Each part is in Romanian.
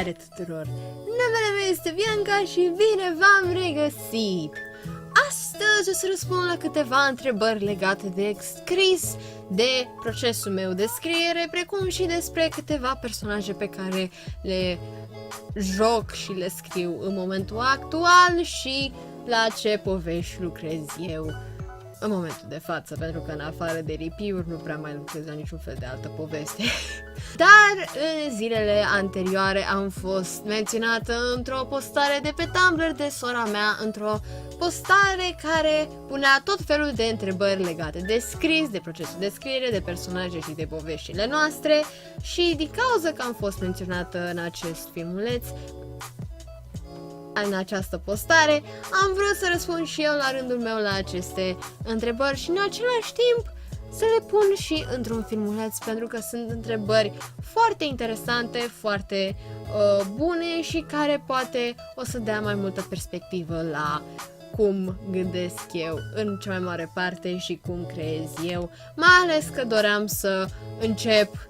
Salutare tuturor! Numele meu este Bianca și bine v-am regăsit! Astăzi o să răspund la câteva întrebări legate de scris, de procesul meu de scriere, precum și despre câteva personaje pe care le joc și le scriu în momentul actual și la ce povești lucrez eu în momentul de față, pentru că în afară de review-uri nu prea mai lucrez la niciun fel de altă poveste. Dar în zilele anterioare am fost menționată într-o postare de pe Tumblr de sora mea, într-o postare care punea tot felul de întrebări legate de scris, de procesul de scriere, de personaje și de poveștile noastre și din cauza că am fost menționată în acest filmuleț, în această postare, am vrut să răspund și eu la rândul meu la aceste întrebări și în același timp să le pun și într-un filmuleț, pentru că sunt întrebări foarte interesante, foarte bune și care poate o să dea mai multă perspectivă la cum gândesc eu în cea mai mare parte și cum creez eu, mai ales că doream să încep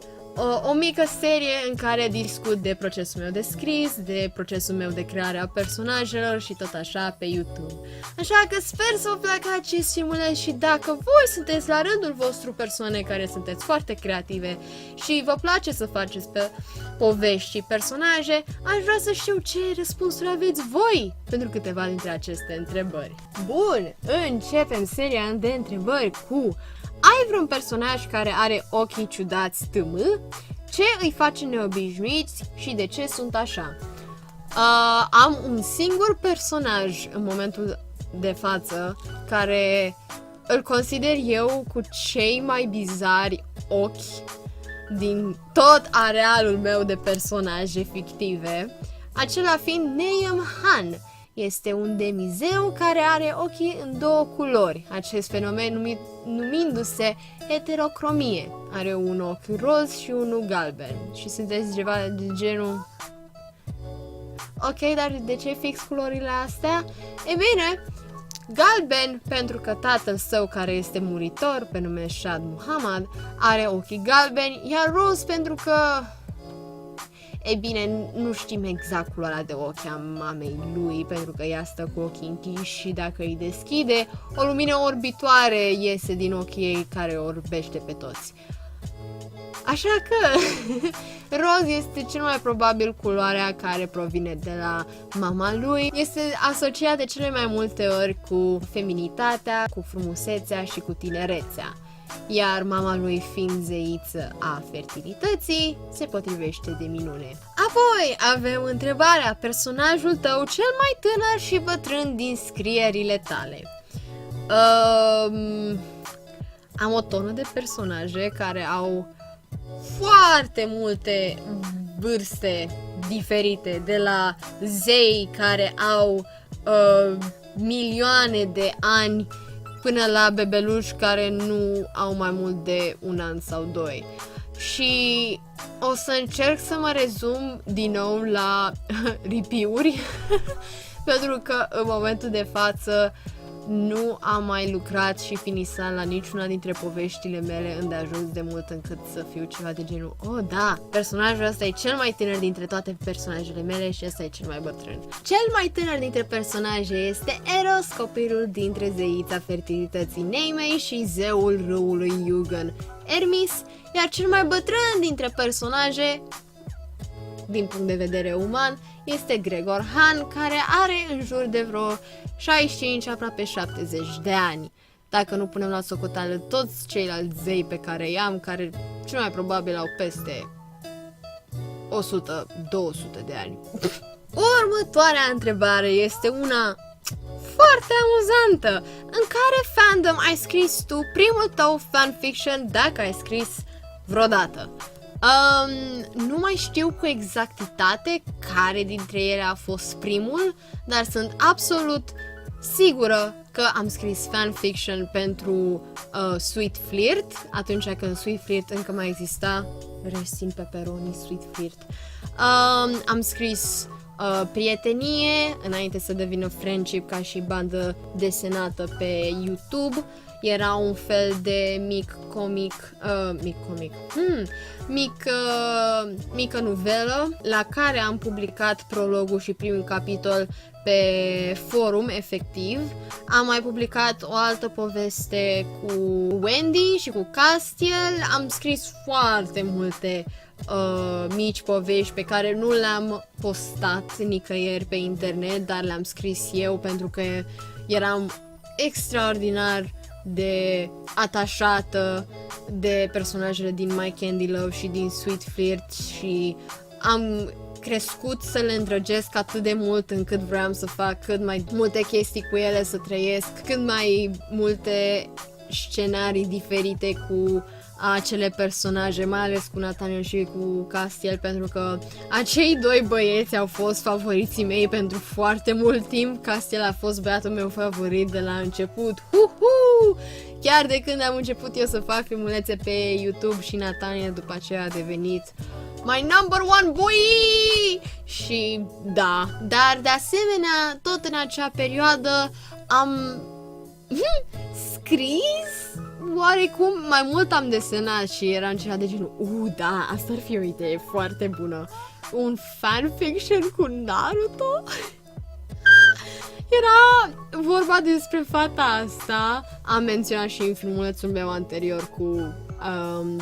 o mică serie în care discut de procesul meu de scris, de procesul meu de creare a personajelor și tot așa pe YouTube. Așa că sper să vă placă acest filmuleț și dacă voi sunteți la rândul vostru persoane care sunteți foarte creative și vă place să faceți pe povești și personaje, aș vrea să știu ce răspunsuri aveți voi pentru câteva dintre aceste întrebări. Bun, începem seria de întrebări cu: ai vreun personaj care are ochii ciudați tm? Ce îi face neobișnuiți și de ce sunt așa? Am un singur personaj în momentul de față care îl consider eu cu cei mai bizari ochi din tot arealul meu de personaje fictive, acela fiind Neum Han. Este un demizeu care are ochii în două culori, acest fenomen numindu-se heterocromie. Are un ochi roz și unul galben. Și sunteți ceva de genul: ok, dar de ce fix culorile astea? E bine, galben pentru că tatăl său, care este muritor pe nume Shad Muhammad, are ochii galbeni, iar roz pentru că... Ei bine, nu știm exact culoarea de ochi a mamei lui, pentru că ea stă cu ochii închiși și dacă îi deschide, o lumină orbitoare iese din ochii ei care orbește pe toți. Așa că roz este cel mai probabil culoarea care provine de la mama lui. Este asociat de cele mai multe ori cu feminitatea, cu frumusețea și cu tinerețea. Iar mama lui, fiind zeiță a fertilității, se potrivește de minune. Apoi avem întrebarea: personajul tău cel mai tânăr și bătrân din scrierile tale. Am o tonă de personaje care au foarte multe vârste diferite, de la zei care au milioane de ani până la bebeluși care nu au mai mult de un an sau doi. Și o să încerc să mă rezum din nou la ripiuri pentru că în momentul de față nu am mai lucrat și finisat la niciuna dintre poveștile mele îndeajuns de mult încât să fiu ceva de genul: oh da, personajul ăsta e cel mai tânăr dintre toate personajele mele și ăsta e cel mai bătrân. Cel mai tânăr dintre personaje este Eros, copilul dintre zeița fertilității Neimei și zeul râului Yugen, Hermis, iar cel mai bătrân dintre personaje, din punct de vedere uman, este Gregor Han, care are în jur de vreo 65, aproape 70 de ani. Dacă nu punem la socoteală toți ceilalți zei pe care i-am, care cel mai probabil au peste 100-200 de ani. Următoarea întrebare este una foarte amuzantă. În care fandom ai scris tu primul tău fanfiction, dacă ai scris vreodată? Nu mai știu cu exactitate care dintre ele a fost primul, dar sunt absolut sigură că am scris fanfiction pentru Sweet Flirt, atunci când Sweet Flirt încă mai exista. Rest in pepperoni, Sweet Flirt. Am scris prietenie, înainte să devină friendship ca și bandă desenată pe YouTube. Era un fel de mică novelă la care am publicat prologul și primul capitol pe forum, efectiv. Am mai publicat o altă poveste cu Wendy și cu Castiel. Am scris foarte multe mici povești pe care nu le-am postat nicăieri pe internet, dar le-am scris eu pentru că eram extraordinar de atașată de personajele din My Candy Love și din Sweet Flirt și am crescut să le îndrăgesc atât de mult încât vreau să fac cât mai multe chestii cu ele, să trăiesc cât mai multe scenarii diferite cu acele personaje, mai ales cu Nathaniel și cu Castiel, pentru că acei doi băieți au fost favoriții mei pentru foarte mult timp. Castiel a fost băiatul meu favorit de la început. Chiar de când am început eu să fac filmulețe pe YouTube și Nathaniel după aceea a devenit my number one boy! Și da, dar de asemenea, tot în acea perioadă am scris oarecum, mai mult am desenat și era ceva de genul, da, asta ar fi o idee foarte bună. Un fanfiction cu Naruto? Era vorba despre fata asta. Am menționat și în filmulețul meu anterior cu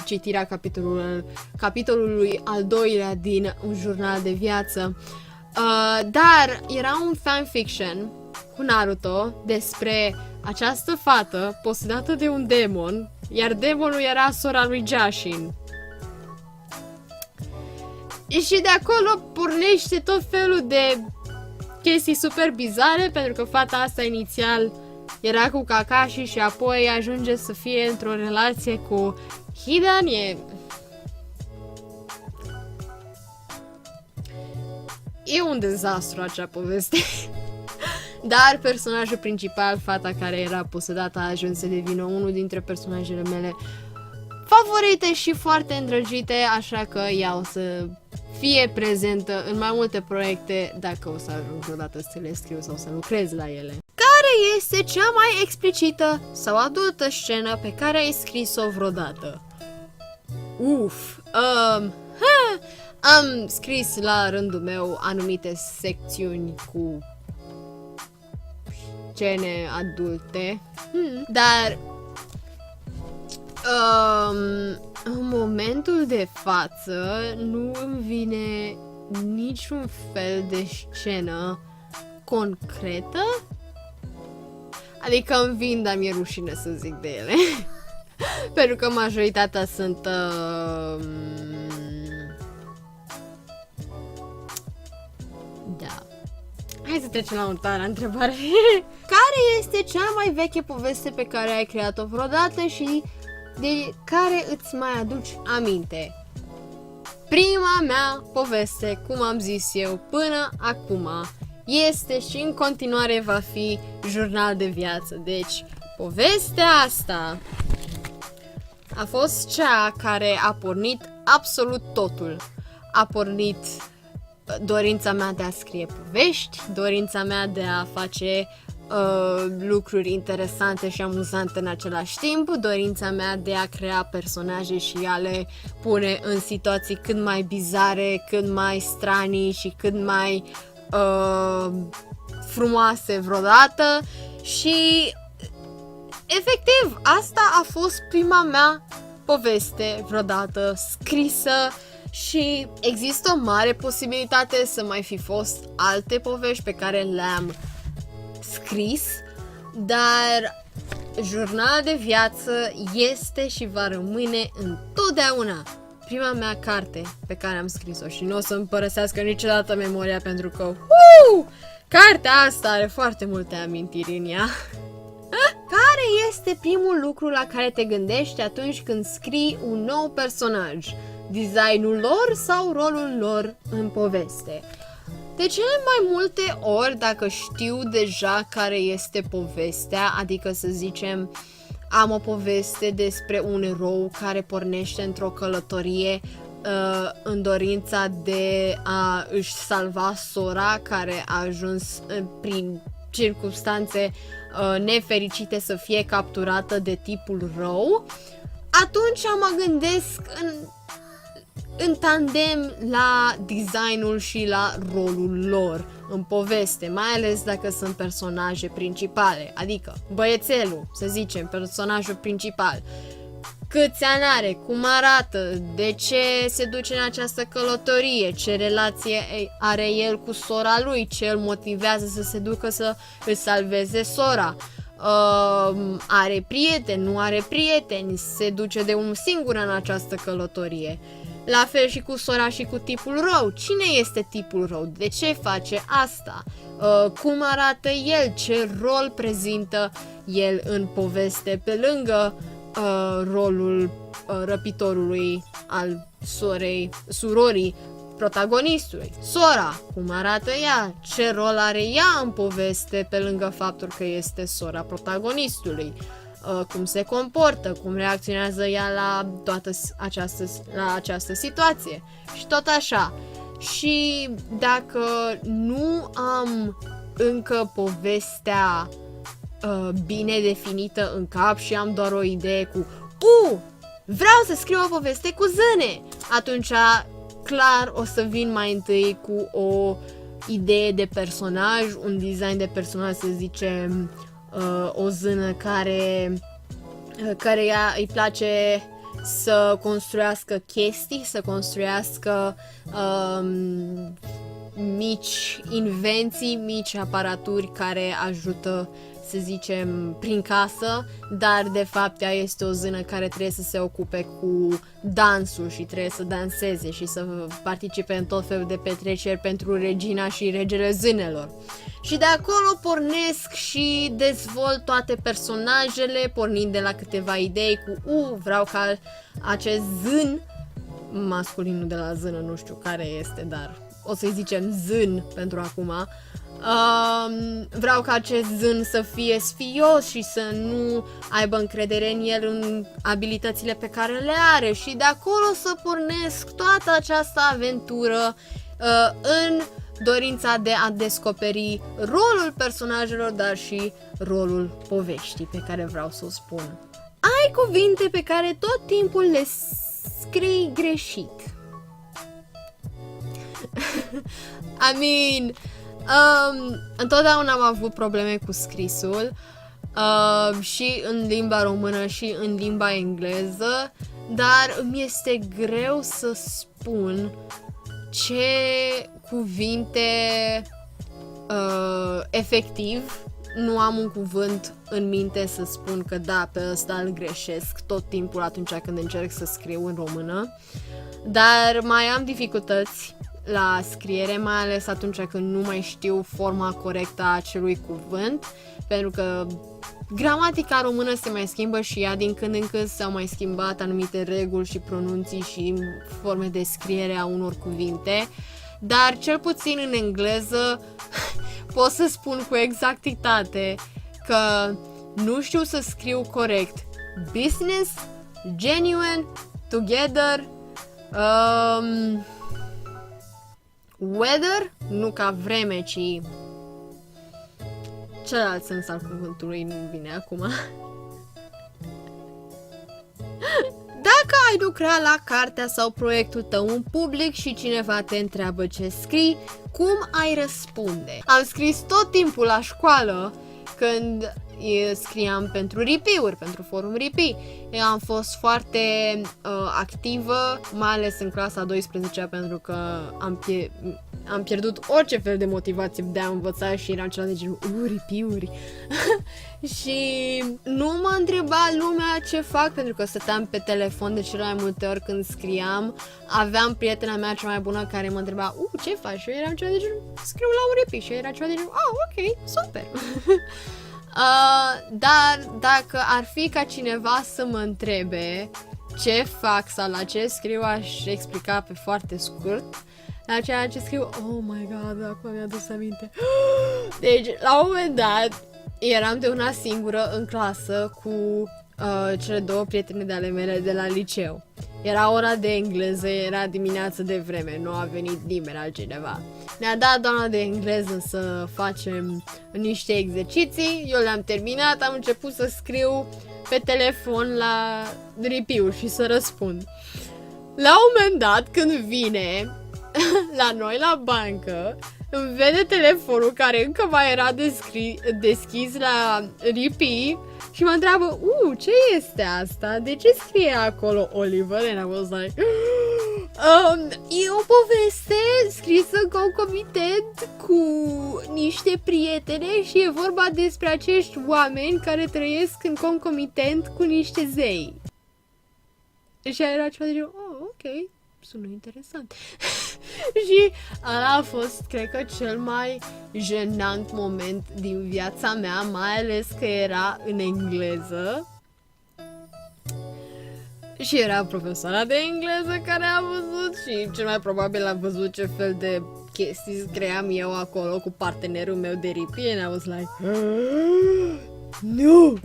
citirea capitolului al doilea din un jurnal de viață. Dar era un fanfiction cu Naruto despre această fată posedată de un demon, iar demonul era sora lui Jashin. Și de acolo pornește tot felul de chestii super bizare, pentru că fata asta inițial era cu Kakashi și apoi ajunge să fie într-o relație cu Hidan. E un dezastru acea poveste. Dar personajul principal, fata care era posedată, a ajuns să devină unul dintre personajele mele favorite și foarte îndrăgite, așa că ea o să fie prezentă în mai multe proiecte dacă o să ajung vreodată să le scriu sau să lucrez la ele. Care este cea mai explicită sau adultă scenă pe care ai scris-o vreodată? Am scris la rândul meu anumite secțiuni cu scene adulte, dar în momentul de față nu îmi vine niciun fel de scenă concretă. Adică îmi vin, dar mi-e rușine să zic de ele. Pentru că majoritatea sunt da. Hai să trecem la următoarea întrebare. Care este cea mai veche poveste pe care ai creat-o vreodată și de care îți mai aduci aminte? Prima mea poveste, cum am zis eu până acum, este și în continuare va fi jurnal de viață. Deci, povestea asta a fost cea care a pornit absolut totul. A pornit dorința mea de a scrie povești, dorința mea de a face lucruri interesante și amuzante în același timp, dorința mea de a crea personaje și a le pune în situații cât mai bizare, cât mai stranii și cât mai frumoase vreodată. Și efectiv asta a fost prima mea poveste vreodată scrisă. Și există o mare posibilitate să mai fi fost alte povești pe care le-am scris, dar jurnal de viață este și va rămâne întotdeauna prima mea carte pe care am scris-o și nu o să-mi părăsească niciodată memoria, pentru că cartea asta are foarte multe amintiri în ea. Care este primul lucru la care te gândești atunci când scrii un nou personaj? Designul lor sau rolul lor în poveste? De cele mai multe ori, dacă știu deja care este povestea, adică să zicem am o poveste despre un erou care pornește într-o călătorie în dorința de a își salva sora care a ajuns prin circumstanțe nefericite să fie capturată de tipul rău, atunci mă gândesc în tandem la designul și la rolul lor în poveste, mai ales dacă sunt personaje principale, adică băiețelul, să zicem, personajul principal. Câți ani are, cum arată, de ce se duce în această călătorie, ce relație are el cu sora lui, ce îl motivează să se ducă să îl salveze sora. Are prieteni, nu are prieteni, se duce de unul singur în această călătorie. La fel și cu sora și cu tipul rău. Cine este tipul rău? De ce face asta? Cum arată el? Ce rol prezintă el în poveste pe lângă rolul răpitorului al surorii protagonistului? Sora, cum arată ea? Ce rol are ea în poveste pe lângă faptul că este sora protagonistului? Cum se comportă, cum reacționează ea la toată această situație și tot așa. Și dacă nu am încă povestea bine definită în cap și am doar o idee cu vreau să scriu o poveste cu zâne, atunci clar o să vin mai întâi cu o idee de personaj, un design de personaj, să zicem, o zână care ea îi place să construiască chestii, să construiască mici invenții, mici aparaturi care ajută, să zicem, prin casă, dar de fapt ea este o zână care trebuie să se ocupe cu dansul și trebuie să danseze și să participe în tot felul de petreceri pentru regina și regele zânelor. Și de acolo pornesc și dezvolt toate personajele, pornind de la câteva idei cu vreau ca acest zân, masculinul de la zână, nu știu care este, dar o să-i zicem zân pentru acum. Vreau ca acest zân să fie sfios și să nu aibă încredere în el, în abilitățile pe care le are, și de acolo să pornesc toată această aventură în dorința de a descoperi rolul personajelor, dar și rolul poveștii pe care vreau să o spun. Ai cuvinte pe care tot timpul le scrii greșit. I mean, întotdeauna am avut probleme cu scrisul, și în limba română și în limba engleză, dar îmi este greu să spun ce cuvinte efectiv nu am un cuvânt în minte să spun că da, pe ăsta îl greșesc tot timpul atunci când încerc să scriu în română, dar mai am dificultăți la scriere, mai ales atunci când nu mai știu forma corectă a acelui cuvânt, pentru că gramatica română se mai schimbă și ea din când în când s-au mai schimbat anumite reguli și pronunții și forme de scriere a unor cuvinte, dar cel puțin în engleză pot să spun cu exactitate că nu știu să scriu corect business, genuine, together, weather, nu ca vreme, ci celălalt sens al cuvântului nu vine acum. Dacă ai lucra la cartea sau proiectul tău în public și cineva te întreabă ce scrii, cum ai răspunde? Am scris tot timpul la școală când scriam pentru RIP-uri, pentru forum RIP. Eu am fost foarte activă, mai ales în clasa 12-a, pentru că am pierdut orice fel de motivație de a învăța și eram ceva de genul RIP-uri. Și nu mă întreba lumea ce fac, pentru că stăteam pe telefon de cele mai multe ori când scriam. Aveam prietena mea cea mai bună care mă întreba ce faci? Și eu eram ceva de genul scriu la un RIP. Și eu era ceva de genul ok, super. Dar dacă ar fi ca cineva să mă întrebe ce fac sau la ce scriu, aș explica pe foarte scurt. La ceea ce scriu, oh my god, acum mi-a adus aminte. Deci, la un moment dat, eram de una singură în clasă cu cele două prietene de ale mele de la liceu. Era ora de engleză, era dimineață de vreme, nu a venit nimeni altcineva. Ne-a dat doamna de engleză să facem niște exerciții, eu le-am terminat, am început să scriu pe telefon la ripiu și să răspund. La un moment dat, când vine la noi la bancă, îmi vede telefonul care încă mai era deschis la ripii și mă întreabă, ce este asta? De ce scrie acolo Oliver? And I was like, e o poveste scrisă concomitent cu niște prietene și e vorba despre acești oameni care trăiesc în concomitent cu niște zei. Și era ceva de genul, ok, sună interesant. Și ăla a fost, cred că, cel mai jenant moment din viața mea, mai ales că era în engleză. Și era profesoara de engleză care a văzut și cel mai probabil a văzut ce fel de chestii scriam eu acolo cu partenerul meu de ripie. And I was like, nu!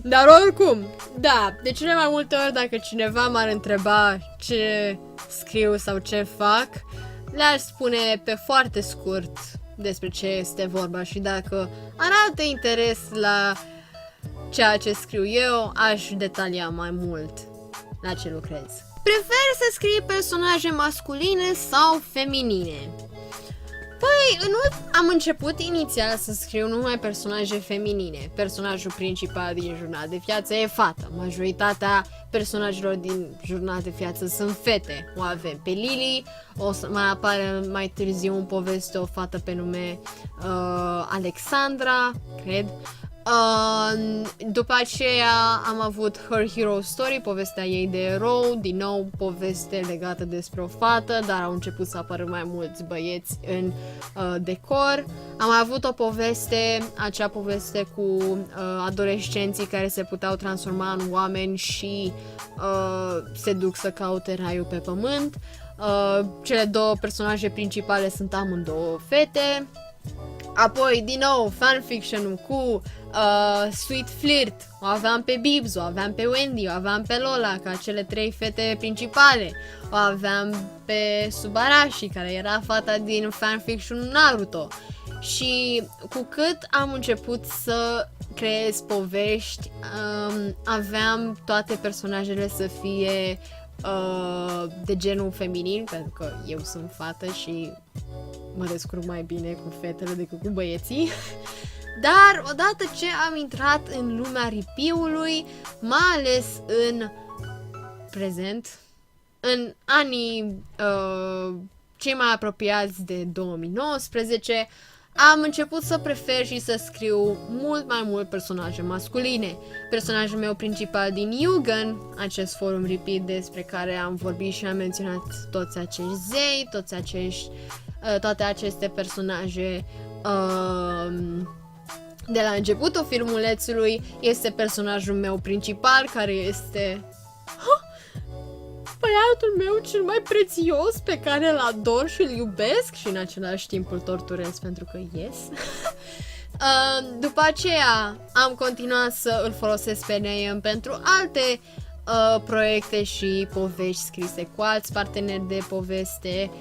Dar oricum, da, de cele mai multe ori dacă cineva m-ar întreba ce scriu sau ce fac, le-aș spune pe foarte scurt despre ce este vorba și dacă arată interes la ceea ce scriu eu, aș detalia mai mult la ce lucrez. Preferi să scrii personaje masculine sau feminine? Păi, am început inițial să scriu numai personaje feminine. Personajul principal din Jurnal de Viață e fată. Majoritatea personajelor din Jurnal de Viață sunt fete. O avem pe Lily, o să mai apare mai târziu în poveste o fată pe nume Alexandra, cred. După aceea am avut Her Hero Story, povestea ei de erou, din nou poveste legată despre o fată, dar au început să apară mai mulți băieți în decor. Am avut o poveste, acea poveste cu adolescenții care se puteau transforma în oameni și se duc să caute raiul pe pământ. Cele două personaje principale sunt amândouă fete. Apoi, din nou, fanfiction cu Sweet Flirt, o aveam pe Bibs, o aveam pe Wendy, o aveam pe Lola, ca cele trei fete principale. O aveam pe Subarashi, care era fata din fanfiction Naruto. Și cu cât am început să creez povești, aveam toate personajele să fie de genul feminin, pentru că eu sunt fată și mă descurc mai bine cu fetele decât cu băieții. Dar odată ce am intrat în lumea ripiului, mai ales în prezent, în anii cei mai apropiați de 2019, am început să prefer și să scriu mult mai mult personaje masculine. Personajul meu principal din Yugen, acest forum ripid despre care am vorbit și am menționat toți acești zei, toate aceste personaje de la începutul filmulețului, este personajul meu principal, care este băiatul meu cel mai prețios, pe care îl ador și îl iubesc și în același timp îl torturez pentru că yes. După aceea am continuat să îl folosesc pe Neon pentru alte proiecte și povești scrise cu alți parteneri de poveste.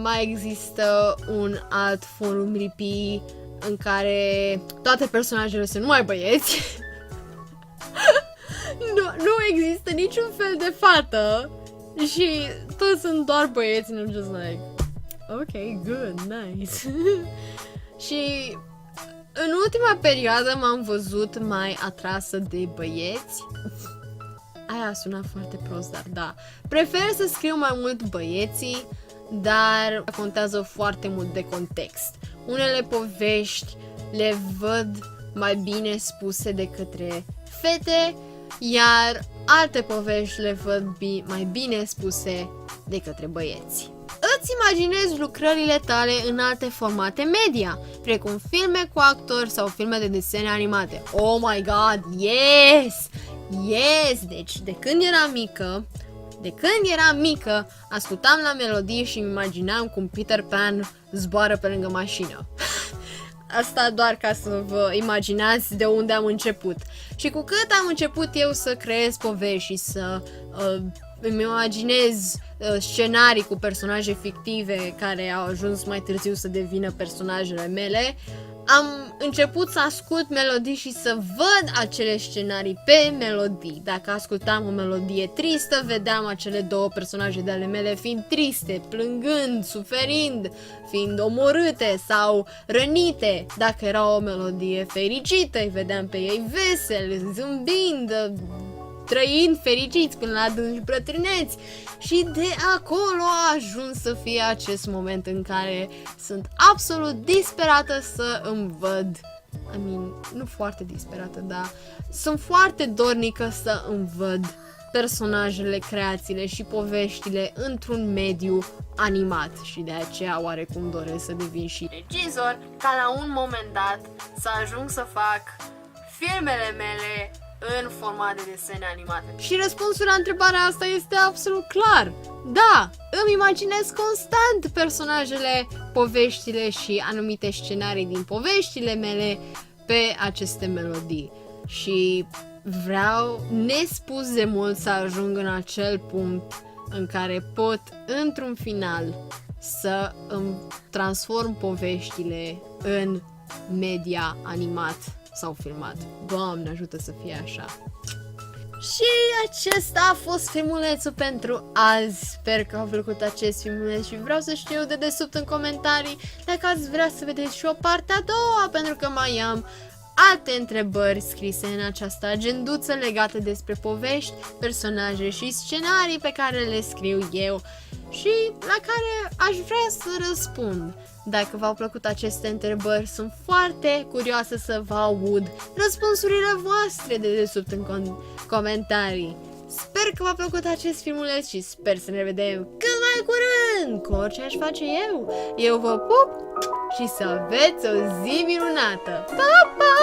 Mai există un alt forum ripi în care toate personajele sunt numai băieți. Nu există niciun fel de fată și toți sunt doar băieți and I'm just like, ok, good, nice. Și în ultima perioadă m-am văzut mai atrasă de băieți. Aia sună foarte prost, dar da. Prefer să scriu mai mult băieții, dar contează foarte mult de context. Unele povești le văd mai bine spuse de către fete, iar alte povești le văd mai bine spuse de către băieți. Îți imaginezi lucrările tale în alte formate media, precum filme cu actori sau filme de desene animate. Oh my god, yes! Yes! Deci, de când eram mică, ascultam la melodii și îmi imaginam cum Peter Pan zboară pe lângă mașină. asta doar ca să vă imaginați de unde am început. Și cu cât am început eu să creez povești și să îmi imaginez scenarii cu personaje fictive care au ajuns mai târziu să devină personajele mele, am început să ascult melodii și să văd acele scenarii pe melodii. Dacă ascultam o melodie tristă, vedeam acele două personaje de ale mele fiind triste, plângând, suferind, fiind omorâte sau rănite. Dacă era o melodie fericită, îi vedeam pe ei veseli, zâmbind, trăind fericiți până la adânci bătrâneți. Și de acolo a ajuns să fie acest moment în care sunt absolut disperată să îmi văd, nu foarte disperată, dar sunt foarte dornică să îmi văd personajele, creațiile și poveștile într-un mediu animat și de aceea oarecum doresc să devin și regizor, ca la un moment dat să ajung să fac filmele mele în format de desene animate. Și răspunsul la întrebarea asta este absolut clar. Da, îmi imaginez constant personajele, poveștile și anumite scenarii din poveștile mele pe aceste melodii. Și vreau nespus de mult să ajung în acel punct în care pot, într-un final, să îmi transform poveștile în media animat sau filmat. Doamne ajută să fie așa. Și acesta a fost filmulețul pentru azi. Sper că v-a plăcut acest filmuleț și vreau să știu de desubt în comentarii dacă ați vrea să vedeți și o parte a doua, pentru că mai am alte întrebări scrise în această agenduță legate despre povești, personaje și scenarii pe care le scriu eu și la care aș vrea să răspund. Dacă v-au plăcut aceste întrebări, sunt foarte curioasă să vă aud răspunsurile voastre de desubt în comentarii. Sper că v-a plăcut acest filmuleț și sper să ne vedem cât mai curând cu orice aș face eu. Eu vă pup și să aveți o zi minunată! Pa, pa!